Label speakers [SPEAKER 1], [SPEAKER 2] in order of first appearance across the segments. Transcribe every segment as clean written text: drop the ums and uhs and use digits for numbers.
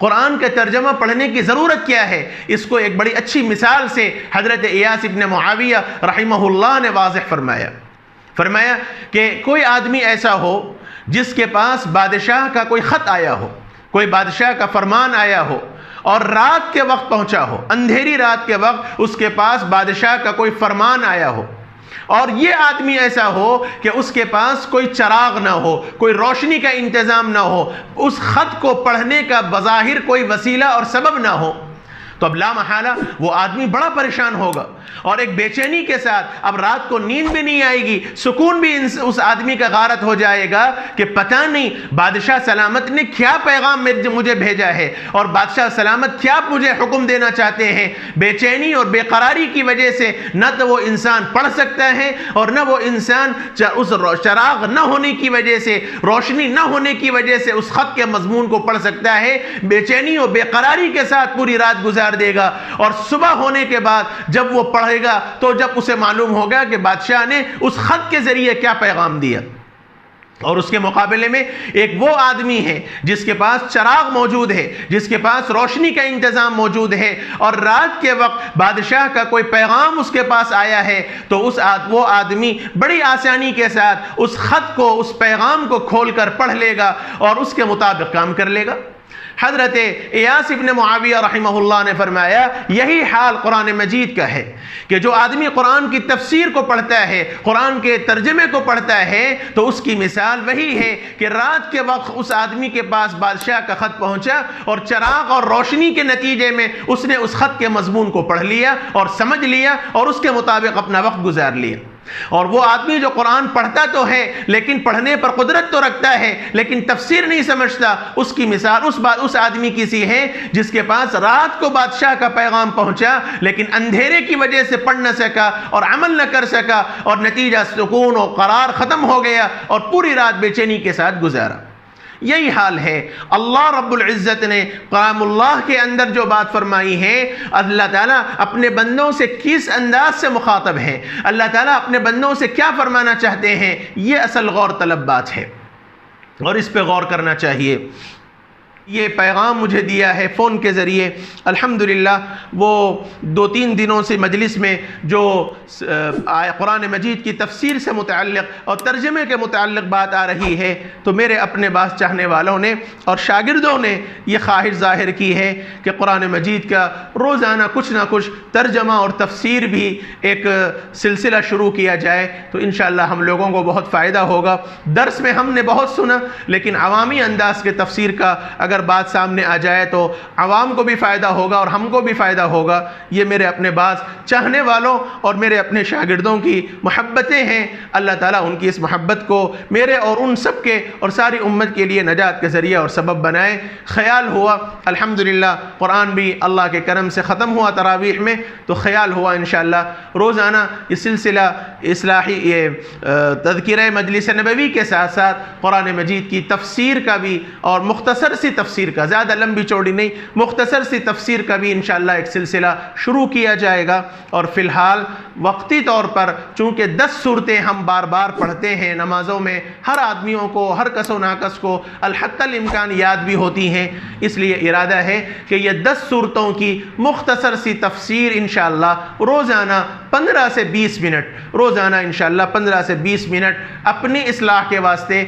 [SPEAKER 1] कुरान का तर्जमा पढ़ने की ज़रूरत क्या है, इसको एक बड़ी अच्छी मिसाल से हज़रत इयास इब्न मुआविया रहमहुल्लाह ने वाज़ेह फरमाया कि कोई आदमी ऐसा हो जिसके पास बादशाह का कोई ख़त आया हो, कोई बादशाह का फरमान आया हो और रात के वक्त पहुंचा हो, अंधेरी रात के वक्त उसके पास बादशाह का कोई फरमान आया हो, और ये आदमी ऐसा हो कि उसके पास कोई चराग ना हो, कोई रोशनी का इंतज़ाम ना हो, उस ख़त को पढ़ने का बज़ाहिर कोई वसीला और सबब ना हो, तो अब ला महाला वो आदमी बड़ा परेशान होगा और एक बेचैनी के साथ अब रात को नींद भी नहीं आएगी, सुकून भी उस आदमी का गारत हो जाएगा कि पता नहीं बादशाह सलामत ने क्या पैगाम मुझे भेजा है और बादशाह सलामत क्या मुझे हुक्म देना चाहते हैं। बेचैनी और बेकरारी की वजह से न तो वो इंसान पढ़ सकता है और न वो इंसान उस चराग न होने की वजह से, रोशनी न होने की वजह से उस ख़त के मजमून को पढ़ सकता है। बेचैनी और बेकरारी के साथ पूरी रात गुजार देगा और सुबह होने के बाद जब वो पढ़ेगा तो जब उसे मालूम होगा कि बादशाह ने उस खत के जरिए क्या पैगाम दिया। और उसके मुकाबले में एक वो आदमी है जिसके पास चराग मौजूद है, जिसके पास रोशनी का इंतजाम मौजूद है और रात के वक्त बादशाह का कोई पैगाम उसके पास आया है, तो वो आदमी बड़ी आसानी के साथ उस खत को, उस पैगाम को खोलकर पढ़ लेगा और उसके मुताबिक काम कर लेगा। हज़रत इयास इब्न मुआविया रहमहुल्लाह ने फरमाया यही हाल कुरान मजीद का है कि जो आदमी कुरान की तफसीर को पढ़ता है, कुरान के तर्जमे को पढ़ता है, तो उसकी मिसाल वही है कि रात के वक्त उस आदमी के पास बादशाह का ख़त पहुंचा और चराग और रोशनी के नतीजे में उसने उस ख़त के मजमून को पढ़ लिया और समझ लिया और उसके मुताबिक अपना वक्त गुजार लिया। और वो आदमी जो कुरान पढ़ता तो है लेकिन पढ़ने पर कुदरत तो रखता है लेकिन तफसीर नहीं समझता, उसकी मिसाल उस आदमी की सी है जिसके पास रात को बादशाह का पैगाम पहुंचा लेकिन अंधेरे की वजह से पढ़ न सका और अमल न कर सका और नतीजा सुकून और करार ख़त्म हो गया और पूरी रात बेचैनी के साथ गुजारा। यही हाल है। अल्लाह रब्बुल इज़्ज़त ने कलामुल्लाह के अंदर जो बात फरमाई है, अल्लाह ताला अपने बंदों से किस अंदाज से मुखातब है, अल्लाह ताला अपने बंदों से क्या फरमाना चाहते हैं, ये असल गौर तलब बात है और इस पे गौर करना चाहिए। ये पैगाम मुझे दिया है फ़ोन के ज़रिए, अल्हम्दुलिल्लाह वो 2-3 दिनों से मजलिस में जो कुरान मजीद की तफसीर से मुतअल्लिक़ और तर्जमे के मुतअल्लिक़ बात आ रही है, तो मेरे अपने बास चाहने वालों ने और शागिर्दों ने ये ख्वाहिश ज़ाहिर की है कि कुरान मजीद का रोज़ाना कुछ ना कुछ तर्जमा और तफसीर भी एक सिलसिला शुरू किया जाए, तो इंशाअल्लाह हम लोगों को बहुत फ़ायदा होगा। दर्स में हमने बहुत सुना लेकिन अवामी अंदाज़ के तफसीर का अगर बात सामने आ जाए तो आवाम को भी फ़ायदा होगा और हमको भी फ़ायदा होगा। ये मेरे अपने बास चाहने वालों और मेरे अपने शागिर्दों की मोहब्बतें हैं। अल्लाह ताला उनकी इस मोहब्बत को मेरे और उन सब के और सारी उम्मत के लिए नजात के ज़रिया और सबब बनाए। ख्याल हुआ अल्हम्दुलिल्लाह कुरान भी अल्लाह के करम से ख़त्म हुआ तरावीह में, तो ख्याल हुआ इंशाअल्लाह रोज़ाना ये सिलसिला इस्लाही ये तज़किरा मजलिस नबवी के साथ साथ कुरान मजीद की तफसीर का भी और मुख्तसर सी तफसीर का, ज़्यादा लंबी चौड़ी नहीं, मुख्तसर सी तफसीर का भी इंशाअल्लाह एक सिलसिला शुरू किया जाएगा। और फ़िलहाल वक्ती तौर पर चूँकि 10 सूरतें हम बार बार पढ़ते हैं नमाज़ों में, हर आदमियों को, हर कसो नाकस को अलहत्तल इम्कान याद भी होती हैं, इसलिए इरादा है कि ये 10 सूरतों की मुख्तसर सी तफसीर इंशाअल्लाह रोज़ाना 15 से 20 मिनट, रोज़ाना इंशाअल्लाह 15 से 20 मिनट अपनी इस्लाह के वास्ते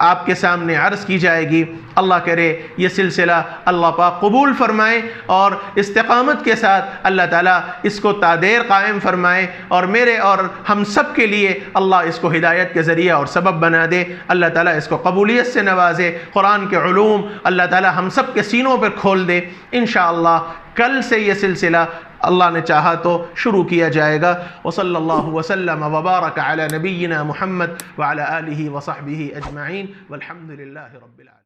[SPEAKER 1] आपके सामने अर्ज़ की जाएगी। अल्लाह करे ये सिलसिला अल्लाह पाक कबूल फ़रमाए और इस्तिक़ामत के साथ अल्लाह ताला इसको तादेर कायम फ़रमाए और मेरे और हम सब के लिए अल्लाह इसको हिदायत के ज़रिया और सबब बना दे। अल्लाह ताला इसको कबूलियत से नवाजे, कुरान के उलूम अल्लाह ताला हम सब के सीनों पर खोल दे। इंशाअल्लाह कल से ये सिलसिला अल्लाह ने चाहा तो शुरू किया जाएगा। वसल्लल्लाहु वसल्लम व बारक अला नबिय्यिना मुहम्मद व अला आलिहि व सहबिहि अजमईन वल्हम्दुलिल्लाहि रब्बिल आलमीन।